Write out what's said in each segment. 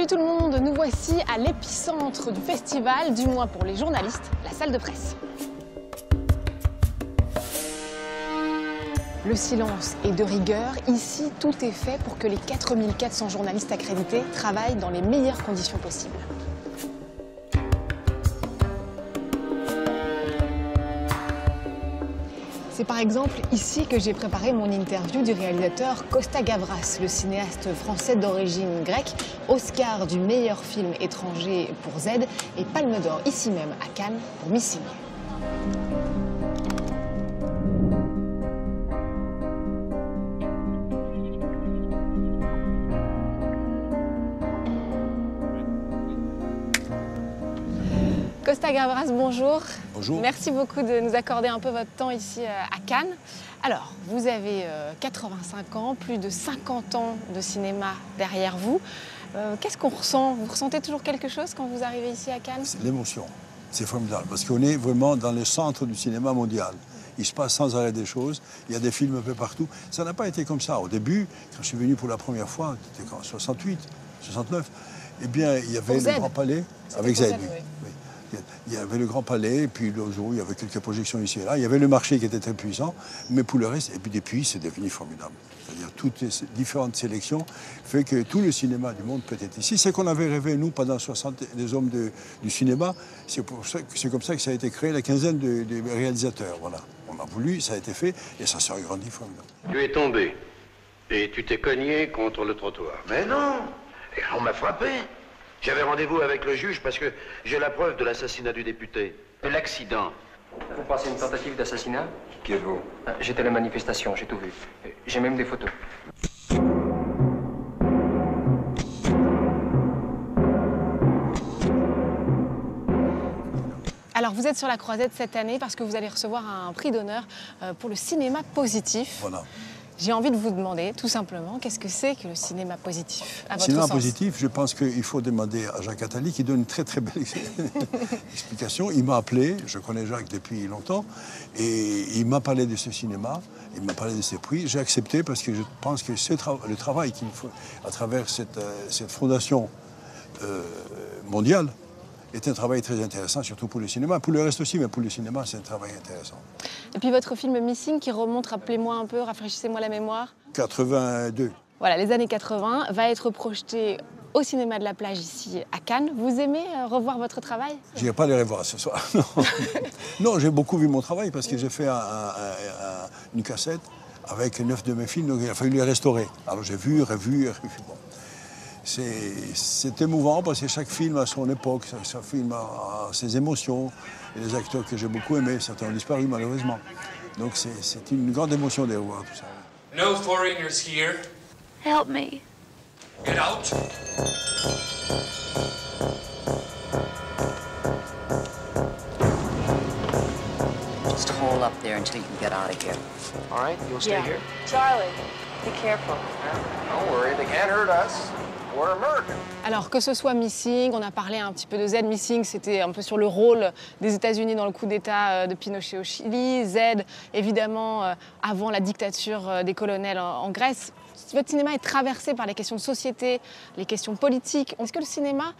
Salut tout le monde, nous voici à l'épicentre du festival, du moins pour les journalistes, la salle de presse. Le silence est de rigueur. Ici, tout est fait pour que les 4400 journalistes accrédités travaillent dans les meilleures conditions possibles. C'est par exemple ici que j'ai préparé mon interview du réalisateur Costa Gavras, le cinéaste français d'origine grecque, Oscar du meilleur film étranger pour Z et Palme d'Or ici même à Cannes pour Missing. Costa Gavras, bonjour. Bonjour. Merci beaucoup de nous accorder un peu votre temps ici à Cannes. Alors, vous avez 85 ans, plus de 50 ans de cinéma derrière vous. Qu'est-ce qu'on ressent? Vous ressentez toujours quelque chose quand vous arrivez ici à Cannes? C'est l'émotion. C'est formidable parce qu'on est vraiment dans le centre du cinéma mondial. Il se passe sans arrêt des choses. Il y a des films un peu partout. Ça n'a pas été comme ça. Au début, quand je suis venu pour la première fois, c'était en 68, 69, eh bien, il y avait le Grand Palais avec Z. Oui. Il y avait le Grand Palais, et puis le jour, il y avait quelques projections ici et là. Il y avait le marché qui était très puissant, mais pour le reste, et puis depuis, c'est devenu formidable. C'est-à-dire toutes les différentes sélections fait que tout le cinéma du monde peut être ici. C'est qu'on avait rêvé, nous, pendant 60, les hommes du cinéma. C'est comme ça que ça a été créé, la quinzaine de réalisateurs. Voilà. On a voulu, ça a été fait, et ça s'est agrandi formidable. Tu es tombé, et tu t'es cogné contre le trottoir. Mais non, on m'a frappé. J'avais rendez-vous avec le juge parce que j'ai la preuve de l'assassinat du député. De l'accident. Vous pensez une tentative d'assassinat? Qui êtes-vous? J'étais à la manifestation, j'ai tout vu. J'ai même des photos. Alors, vous êtes sur la Croisette cette année parce que vous allez recevoir un prix d'honneur pour le cinéma positif. Voilà. J'ai envie de vous demander, tout simplement, qu'est-ce que c'est que le cinéma positif, à votre Cinéma sens? positif, je pense qu'il faut demander à Jacques Attali qui donne une très très belle explication. Il m'a appelé, je connais Jacques depuis longtemps, et il m'a parlé de ce cinéma, il m'a parlé de ses prix. J'ai accepté parce que je pense que le travail qu'il faut à travers cette fondation mondiale est un travail très intéressant, surtout pour le cinéma. Pour le reste aussi, mais pour le cinéma, c'est un travail intéressant. Et puis votre film Missing, qui remonte, rappelez-moi un peu, rafraîchissez-moi la mémoire. 82. Voilà, les années 80, va être projeté au cinéma de la plage ici à Cannes. Vous aimez revoir votre travail? Je n'irai pas les revoir ce soir. Non, non, j'ai beaucoup vu mon travail parce que j'ai fait une cassette avec 9 de mes films, donc il a fallu les restaurer. Alors j'ai vu, revu. Bon. C'est émouvant parce que chaque film a son époque, chaque film a ses émotions. Et les acteurs que j'ai beaucoup aimés, certains ont disparu malheureusement. Donc c'est une grande émotion de revoir tout ça. No foreigners here. Help me. Get out. Just hold up there until you can get out of here. All right, you'll stay here? Charlie, be careful. Don't worry, they can't hurt us. We're American. Alors que ce soit Missing, on a parlé un petit peu de Z. Missing, c'était un peu sur le rôle des États-Unis dans le coup d'État de Pinochet au Chili. Z, évidemment, avant la dictature des colonels en Grèce. Votre cinéma est traversé par les questions de société, les questions politiques. Est-ce que le cinéma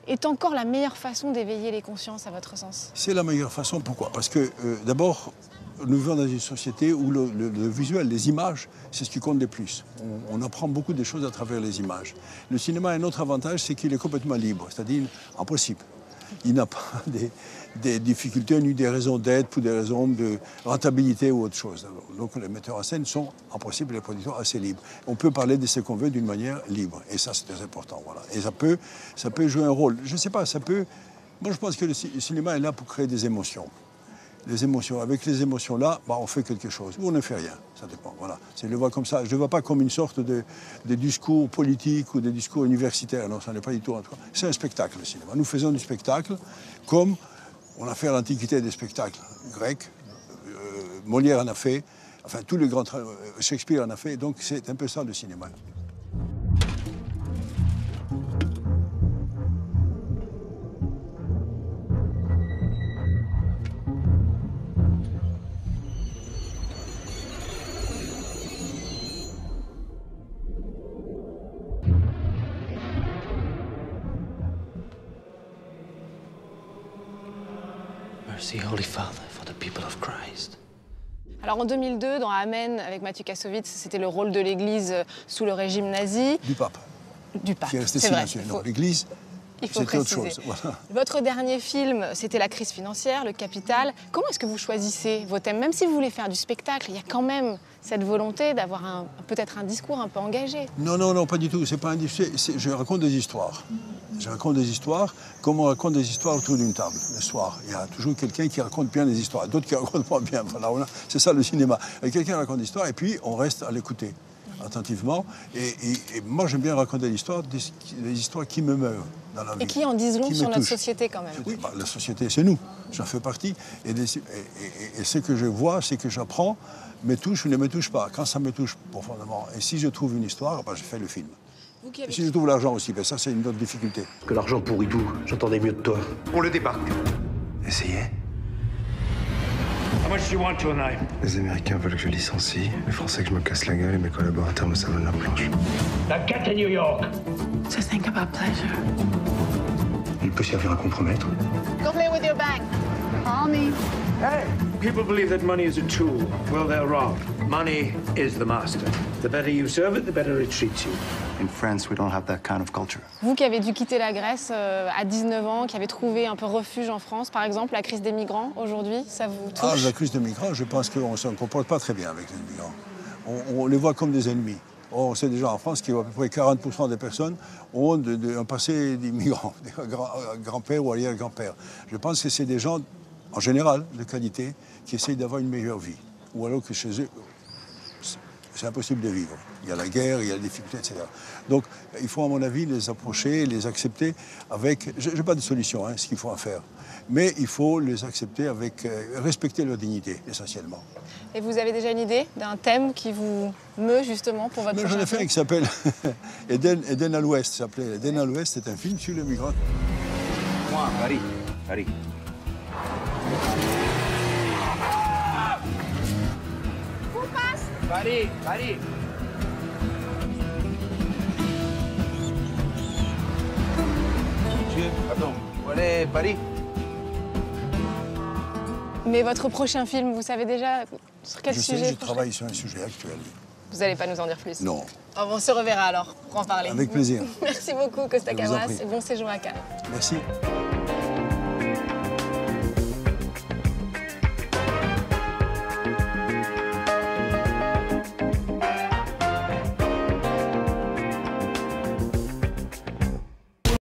est encore la meilleure façon d'éveiller les consciences, à votre sens? C'est la meilleure façon. Pourquoi? Parce que, d'abord, nous vivons dans une société où le visuel, les images, c'est ce qui compte le plus. On apprend beaucoup de choses à travers les images. Le cinéma a un autre avantage, c'est qu'il est complètement libre, c'est-à-dire impossible. Il n'a pas des difficultés ni des raisons d'être pour des raisons de rentabilité ou autre chose. Donc les metteurs en scène sont impossibles, les producteurs assez libres. On peut parler de ce qu'on veut d'une manière libre, et ça c'est très important. Voilà. Et ça peut jouer un rôle. Je ne sais pas, ça peut... Moi je pense que le cinéma est là pour créer des émotions. Les émotions. Avec les émotions-là, bah, on fait quelque chose. Ou on ne fait rien. Ça dépend. Voilà. Je le vois comme ça. Je ne le vois pas comme une sorte de discours politique ou de discours universitaire. Non, ça n'est pas du tout. C'est un spectacle, le cinéma. Nous faisons du spectacle comme on a fait à l'Antiquité des spectacles grecs. Molière en a fait. Enfin, tous les grands... Shakespeare en a fait. Donc, c'est un peu ça, le cinéma. mercy, Holy Father, for the people of Christ. Alors en 2002, dans Amen, avec Mathieu Kassovitz, c'était le rôle de l'Église sous le régime nazi. Du pape. Du pape, Qui est resté c'est vrai. silencieux. Non, l'Église, il faut c'était autre préciser. chose. Voilà. Votre dernier film, c'était la crise financière, le capital. Comment est-ce que vous choisissez vos thèmes? Même si vous voulez faire du spectacle, il y a quand même cette volonté d'avoir peut-être un discours un peu engagé. Non, non, non, pas du tout. C'est pas un discours. Je raconte des histoires. Je raconte des histoires comme on raconte des histoires autour d'une table le soir. Il y a toujours quelqu'un qui raconte bien des histoires, d'autres qui racontent pas bien. Voilà, c'est ça le cinéma. Quelqu'un raconte des histoires et puis on reste à l'écouter attentivement. Et moi, j'aime bien raconter des histoires qui me meuvent dans la vie. Et qui en disent long qui sur me notre touchent. société quand même. Oui, la société, c'est nous. J'en fais partie. Et ce que je vois, ce que j'apprends, me touche ou ne me touche pas. Quand ça me touche profondément. Et si je trouve une histoire, je fais le film. Et si je trouve l'argent aussi, ça c'est une autre difficulté. Que l'argent pourrit tout, j'entendais mieux de toi. On le débarque. Essayez. How much do you want tonight? Les Américains veulent que je licencie, les Français que je me casse la gueule et mes collaborateurs me savonnent la planche. La quête à New York. So think about pleasure. Il peut servir à compromettre. Go play with your bank. Call me. Hey, people believe that money is a tool. Well, they're wrong. Money is the master. The better you serve it, the better it treats you. In France, we don't have that kind of culture. Vous qui avez dû quitter la Grèce à 19 ans, qui avez trouvé un peu refuge en France, par exemple, la crise des migrants aujourd'hui, ça vous touche? Ah, la crise des migrants, je pense qu'on ne se comporte pas très bien avec les migrants. On les voit comme des ennemis. Or, on sait déjà en France qu'à peu près 40% des personnes ont un passé d'immigrants, des grands-pères ou arrière-grands-pères. Je pense que c'est des gens, en général, de qualité, qui essayent d'avoir une meilleure vie. Ou alors que chez eux, c'est impossible de vivre. Il y a la guerre, il y a les difficultés, etc. Donc, il faut, à mon avis, les approcher, les accepter avec... Je n'ai pas de solution, ce qu'il faut en faire. Mais il faut les accepter avec... respecter leur dignité, essentiellement. Et vous avez déjà une idée d'un thème qui vous meut, justement, pour votre prochain film? J'en ai fait un qui s'appelle Eden à l'Ouest. S'appelait Eden à l'Ouest, c'est un film sur les migrants. Moi, Paris. Paris. Paris, Paris. Pardon. Voilà, Paris. Mais votre prochain film, vous savez déjà sur quel sujet? Je travaille sur un sujet actuel. Vous n'allez pas nous en dire plus? Non. Oh, on se reverra alors pour en parler. Avec plaisir. Merci beaucoup, Costa Je vous en Gavras, prie. et bon séjour à Cannes. Merci.